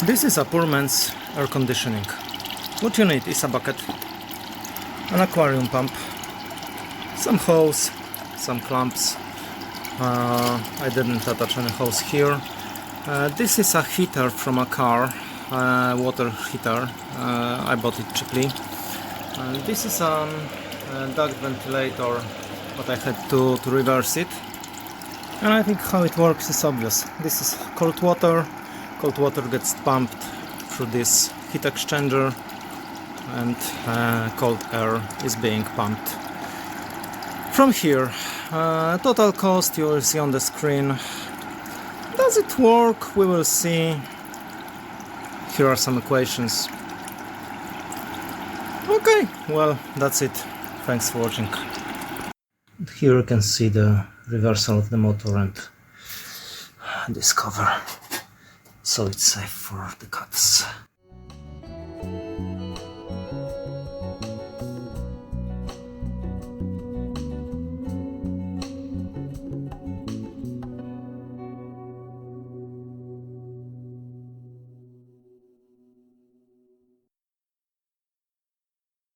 This is a poor man's air conditioning. What you need is a bucket, an aquarium pump, some hose, some clamps. I didn't attach any hose here. This is a heater from a car, water heater. I bought it cheaply. This is a duct ventilator, but I had to reverse it. And I think how it works is obvious. This is cold water. Cold water gets pumped through this heat exchanger, and cold air is being pumped from here. Total cost you will see on the screen. Does it work? We will see. Here are some equations. Okay, well, that's it. Thanks for watching. Here you can see the reversal of the motor and this cover, so it's safe for the cats.